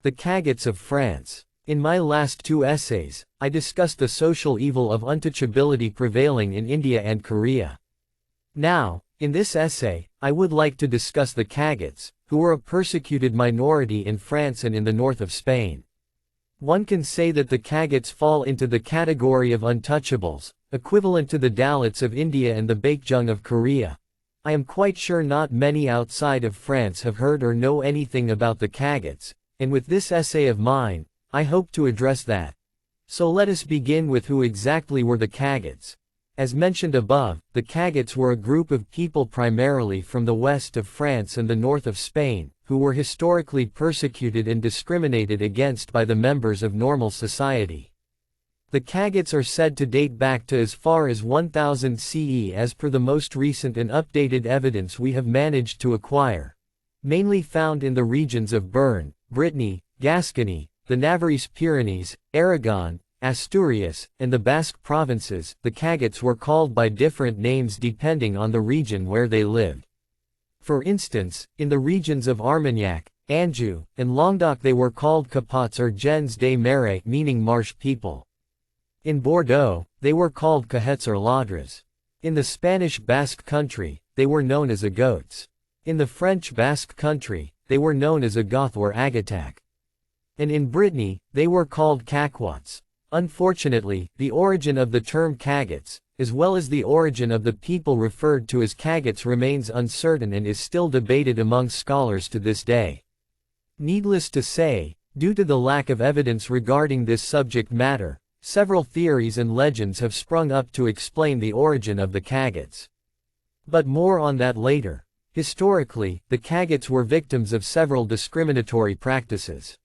The Cagots of France. In my last two essays, I discussed the social evil of untouchability prevailing in India and Korea. Now, in this essay, I would like to discuss the Cagots, who were a persecuted minority in France and in the north of Spain. One can say that the Cagots fall into the category of untouchables, equivalent to the Dalits of India and the Baekjung of Korea. I am quite sure not many outside of France have heard or know anything about the Cagots, and with this essay of mine, I hope to address that. So let us begin with who exactly were the Cagots. As mentioned above, the Cagots were a group of people primarily from the west of France and the north of Spain, who were historically persecuted and discriminated against by the members of normal society. The Cagots are said to date back to as far as 1000 CE as per the most recent and updated evidence we have managed to acquire. Mainly found in the regions of Béarn, Brittany, Gascony, the Navarrese Pyrenees, Aragon, Asturias, and the Basque provinces, the Cagots were called by different names depending on the region where they lived. For instance, in the regions of Armagnac, Anjou, and Languedoc they were called Capots or gens des marais, meaning marsh people. In Bordeaux, they were called Cagots or Ladres. In the Spanish Basque country, they were known as Agots. In the French Basque country, they were known as Agoth or Agatac. And in Brittany, they were called Cagots. Unfortunately, the origin of the term Cagots, as well as the origin of the people referred to as Cagots, remains uncertain and is still debated among scholars to this day. Needless to say, due to the lack of evidence regarding this subject matter, several theories and legends have sprung up to explain the origin of the Cagots. But more on that later. Historically, the Cagots were victims of several discriminatory practices.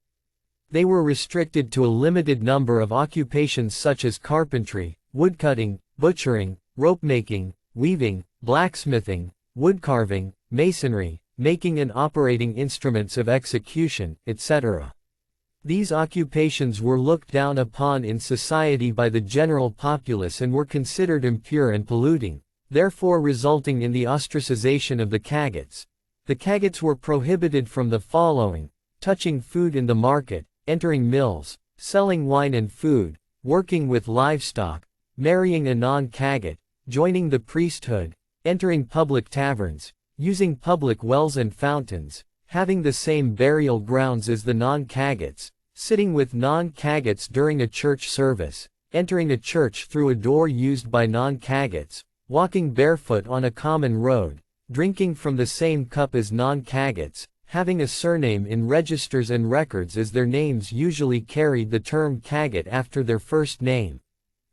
They were restricted to a limited number of occupations such as carpentry, woodcutting, butchering, rope-making, weaving, blacksmithing, woodcarving, masonry, making and operating instruments of execution, etc. These occupations were looked down upon in society by the general populace and were considered impure and polluting, therefore resulting in the ostracization of the Cagots. The Cagots were prohibited from the following: touching food in the market, entering mills, selling wine and food, working with livestock, marrying a non-Cagot, joining the priesthood, entering public taverns, using public wells and fountains, having the same burial grounds as the non-Cagots, sitting with non-Cagots during a church service, entering a church through a door used by non-Cagots, walking barefoot on a common road, drinking from the same cup as non-Cagots, having a surname in registers and records as their names usually carried the term Cagot after their first name.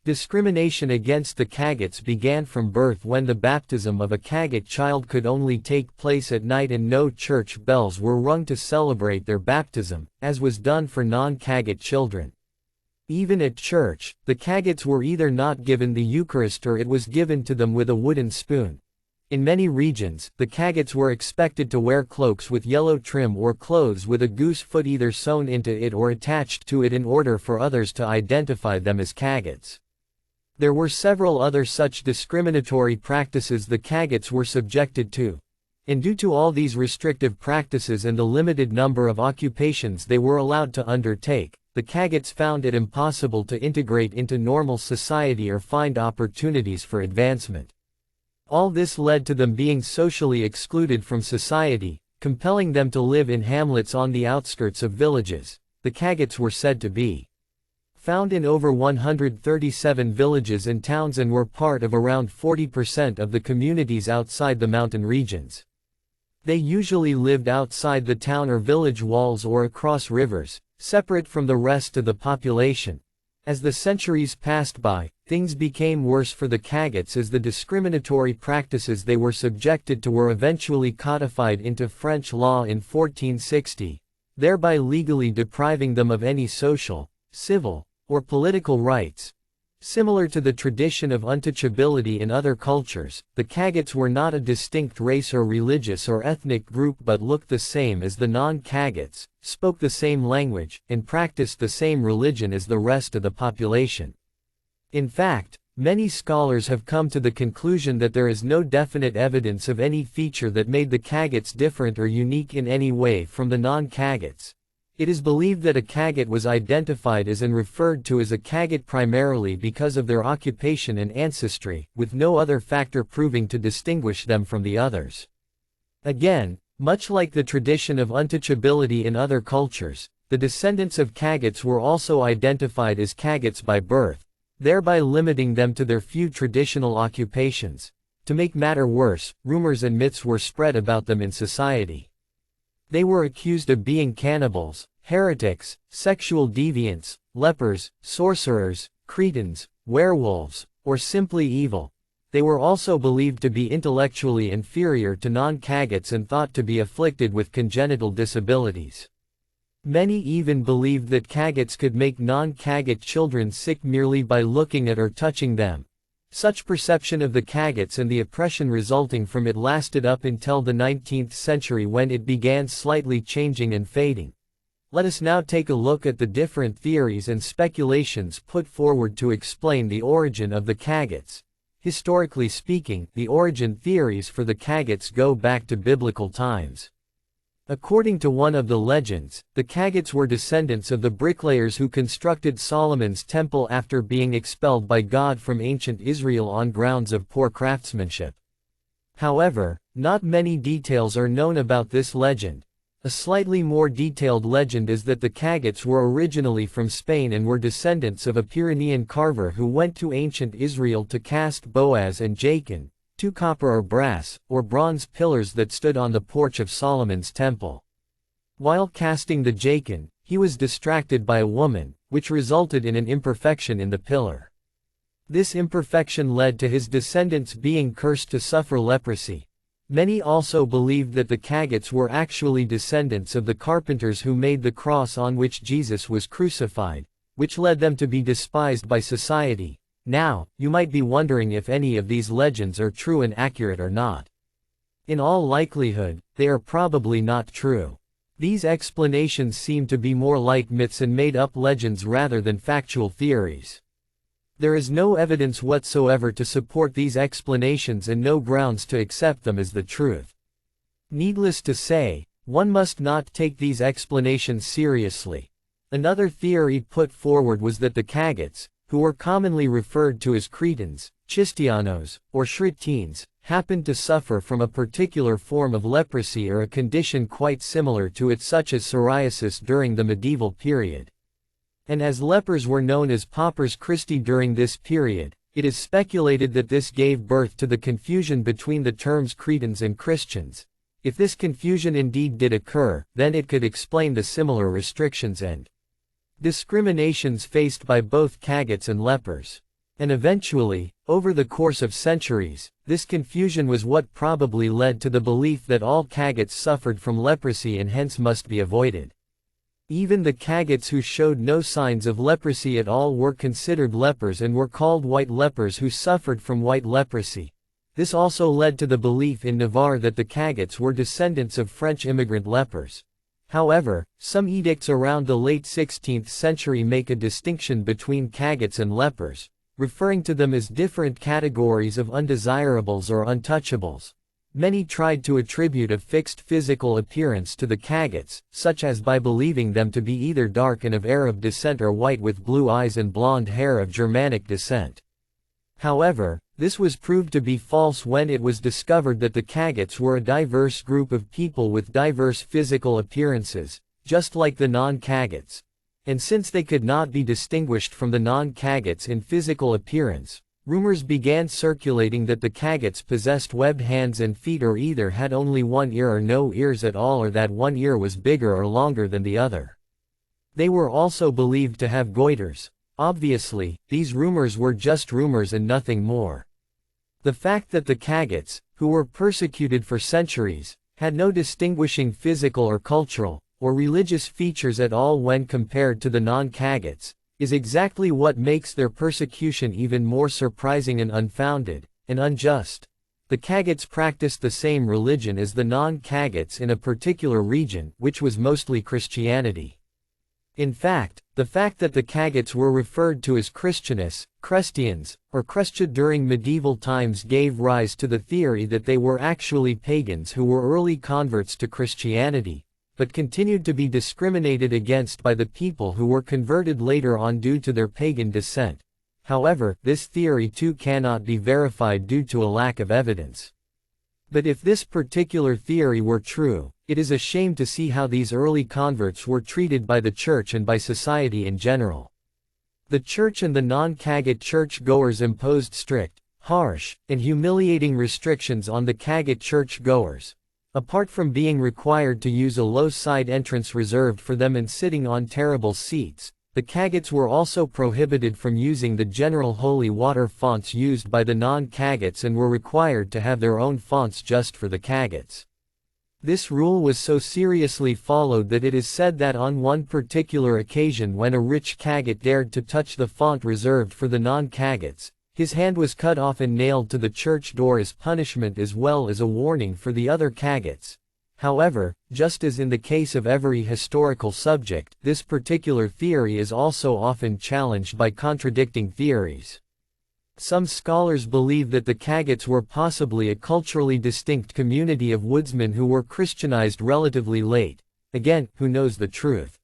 Discrimination against the Cagots began from birth, when the baptism of a Cagot child could only take place at night and no church bells were rung to celebrate their baptism, as was done for non-Cagot children. Even at church, the Cagots were either not given the Eucharist or it was given to them with a wooden spoon. In many regions, the Cagots were expected to wear cloaks with yellow trim or clothes with a goose foot either sewn into it or attached to it in order for others to identify them as Cagots. There were several other such discriminatory practices the Cagots were subjected to. And due to all these restrictive practices and the limited number of occupations they were allowed to undertake, the Cagots found it impossible to integrate into normal society or find opportunities for advancement. All this led to them being socially excluded from society, compelling them to live in hamlets on the outskirts of villages. The Cagots were said to be found in over 137 villages and towns and were part of around 40% of the communities outside the mountain regions. They usually lived outside the town or village walls or across rivers, separate from the rest of the population. As the centuries passed by, things became worse for the Cagots as the discriminatory practices they were subjected to were eventually codified into French law in 1460, thereby legally depriving them of any social, civil, or political rights. Similar to the tradition of untouchability in other cultures, the Cagots were not a distinct race or religious or ethnic group but looked the same as the non-Cagots, spoke the same language, and practiced the same religion as the rest of the population. In fact, many scholars have come to the conclusion that there is no definite evidence of any feature that made the Cagots different or unique in any way from the non-Cagots. It is believed that a Cagot was identified as and referred to as a Cagot primarily because of their occupation and ancestry, with no other factor proving to distinguish them from the others. Again, much like the tradition of untouchability in other cultures, the descendants of Cagots were also identified as Cagots by birth, thereby limiting them to their few traditional occupations. To make matter worse, rumors and myths were spread about them in society. They were accused of being cannibals, heretics, sexual deviants, lepers, sorcerers, cretins, werewolves, or simply evil. They were also believed to be intellectually inferior to non-Cagots and thought to be afflicted with congenital disabilities. Many even believed that Cagots could make non-Cagot children sick merely by looking at or touching them. Such perception of the Cagots and the oppression resulting from it lasted up until the 19th century, when it began slightly changing and fading. Let us now take a look at the different theories and speculations put forward to explain the origin of the Cagots. Historically speaking, the origin theories for the Cagots go back to biblical times. According to one of the legends, the Cagots were descendants of the bricklayers who constructed Solomon's temple after being expelled by God from ancient Israel on grounds of poor craftsmanship. However, not many details are known about this legend. A slightly more detailed legend is that the Cagots were originally from Spain and were descendants of a Pyrenean carver who went to ancient Israel to cast Boaz and Jachin, two copper or brass, or bronze pillars that stood on the porch of Solomon's temple. While casting the Jachin, he was distracted by a woman, which resulted in an imperfection in the pillar. This imperfection led to his descendants being cursed to suffer leprosy. Many also believed that the Cagots were actually descendants of the carpenters who made the cross on which Jesus was crucified, which led them to be despised by society. Now, you might be wondering if any of these legends are true and accurate or not. In all likelihood, they are probably not true. These explanations seem to be more like myths and made-up legends rather than factual theories. There is no evidence whatsoever to support these explanations and no grounds to accept them as the truth. Needless to say, one must not take these explanations seriously. Another theory put forward was that the Cagots, who were commonly referred to as Cretans, Chistianos, or Shritines, happened to suffer from a particular form of leprosy or a condition quite similar to it, such as psoriasis during the medieval period. And as lepers were known as paupers Christi during this period, it is speculated that this gave birth to the confusion between the terms Cretans and Christians. If this confusion indeed did occur, then it could explain the similar restrictions and discriminations faced by both Cagots and lepers. And eventually, over the course of centuries, this confusion was what probably led to the belief that all Cagots suffered from leprosy and hence must be avoided. Even the Cagots who showed no signs of leprosy at all were considered lepers and were called white lepers who suffered from white leprosy. This also led to the belief in Navarre that the Cagots were descendants of French immigrant lepers. However, some edicts around the late 16th century make a distinction between Cagots and lepers, referring to them as different categories of undesirables or untouchables. Many tried to attribute a fixed physical appearance to the Cagots, such as by believing them to be either dark and of Arab descent or white with blue eyes and blonde hair of Germanic descent. However, this was proved to be false when it was discovered that the Cagots were a diverse group of people with diverse physical appearances, just like the non-Cagots. And since they could not be distinguished from the non-Cagots in physical appearance, rumors began circulating that the Cagots possessed webbed hands and feet, or either had only one ear or no ears at all, or that one ear was bigger or longer than the other. They were also believed to have goiters. Obviously, these rumors were just rumors and nothing more. The fact that the Cagots, who were persecuted for centuries, had no distinguishing physical or cultural, or religious features at all when compared to the non-Cagots, is exactly what makes their persecution even more surprising and unfounded, and unjust. The Cagots practiced the same religion as the non-Cagots in a particular region, which was mostly Christianity. In fact, the fact that the Cagots were referred to as Christianis, Christians, or Christia during medieval times gave rise to the theory that they were actually pagans who were early converts to Christianity, but continued to be discriminated against by the people who were converted later on due to their pagan descent. However, this theory too cannot be verified due to a lack of evidence. But if this particular theory were true, it is a shame to see how these early converts were treated by the church and by society in general. The church and the non-Cagot church-goers imposed strict, harsh, and humiliating restrictions on the Cagot church-goers. Apart from being required to use a low side entrance reserved for them and sitting on terrible seats, the Cagots were also prohibited from using the general holy water fonts used by the non-Cagots and were required to have their own fonts just for the Cagots. This rule was so seriously followed that it is said that on one particular occasion when a rich Cagot dared to touch the font reserved for the non-Cagots, his hand was cut off and nailed to the church door as punishment as well as a warning for the other Cagots. However, just as in the case of every historical subject, this particular theory is also often challenged by contradicting theories. Some scholars believe that the Cagots were possibly a culturally distinct community of woodsmen who were Christianized relatively late. Again, who knows the truth?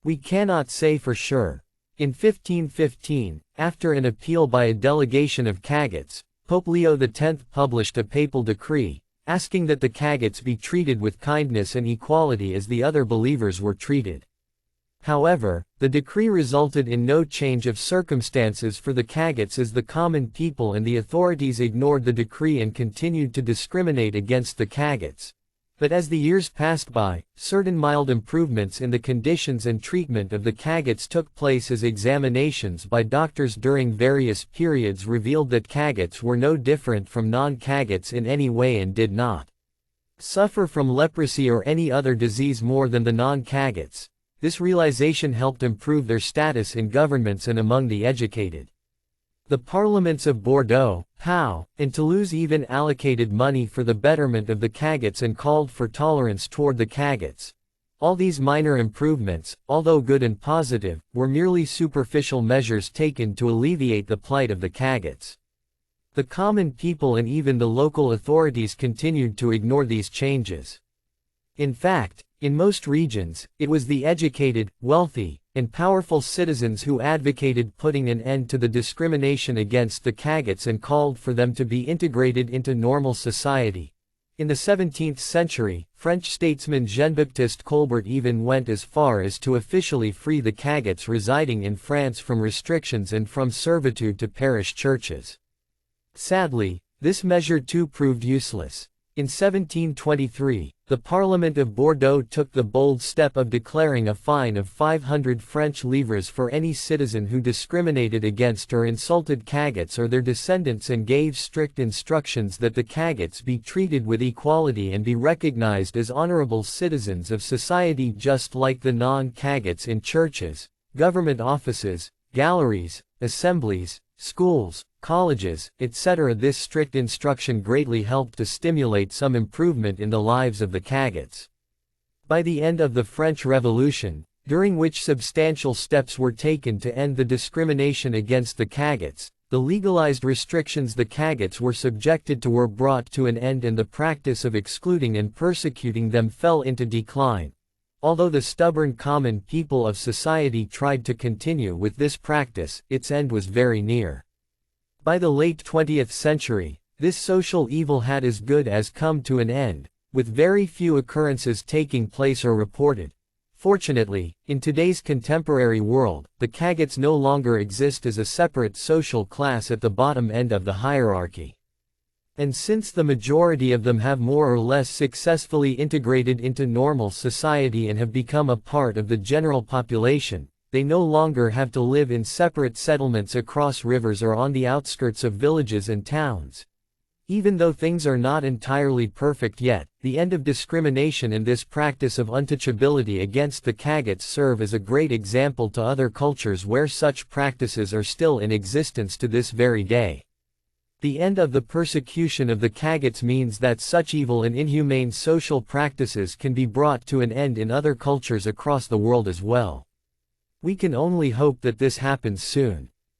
We cannot say for sure. In 1515, after an appeal by a delegation of Cagots, Pope Leo X published a papal decree, asking that the Cagots be treated with kindness and equality as the other believers were treated. However, the decree resulted in no change of circumstances for the Cagots as the common people and the authorities ignored the decree and continued to discriminate against the Cagots. But as the years passed by, certain mild improvements in the conditions and treatment of the Cagots took place as examinations by doctors during various periods revealed that Cagots were no different from non-Cagots in any way and did not suffer from leprosy or any other disease more than the non-Cagots. This realization helped improve their status in governments and among the educated. The parliaments of Bordeaux, Pau, and Toulouse even allocated money for the betterment of the Cagots and called for tolerance toward the Cagots. All these minor improvements, although good and positive, were merely superficial measures taken to alleviate the plight of the Cagots. The common people and even the local authorities continued to ignore these changes. In fact, in most regions, it was the educated, wealthy, and powerful citizens who advocated putting an end to the discrimination against the Cagots and called for them to be integrated into normal society. In the 17th century, French statesman Jean-Baptiste Colbert even went as far as to officially free the Cagots residing in France from restrictions and from servitude to parish churches. Sadly, this measure too proved useless. In 1723, the Parliament of Bordeaux took the bold step of declaring a fine of 500 French livres for any citizen who discriminated against or insulted Cagots or their descendants and gave strict instructions that the Cagots be treated with equality and be recognized as honorable citizens of society just like the non-Cagots in churches, government offices, galleries, assemblies, schools, colleges, etc. This strict instruction greatly helped to stimulate some improvement in the lives of the Cagots. By the end of the French Revolution, during which substantial steps were taken to end the discrimination against the Cagots, the legalized restrictions the Cagots were subjected to were brought to an end and the practice of excluding and persecuting them fell into decline. Although the stubborn common people of society tried to continue with this practice, its end was very near. By the late 20th century, this social evil had as good as come to an end, with very few occurrences taking place or reported. Fortunately, in today's contemporary world, the Cagots no longer exist as a separate social class at the bottom end of the hierarchy. And since the majority of them have more or less successfully integrated into normal society and have become a part of the general population, they no longer have to live in separate settlements across rivers or on the outskirts of villages and towns. Even though things are not entirely perfect yet, the end of discrimination and this practice of untouchability against the Cagots serve as a great example to other cultures where such practices are still in existence to this very day. The end of the persecution of the Cagots means that such evil and inhumane social practices can be brought to an end in other cultures across the world as well. We can only hope that this happens soon.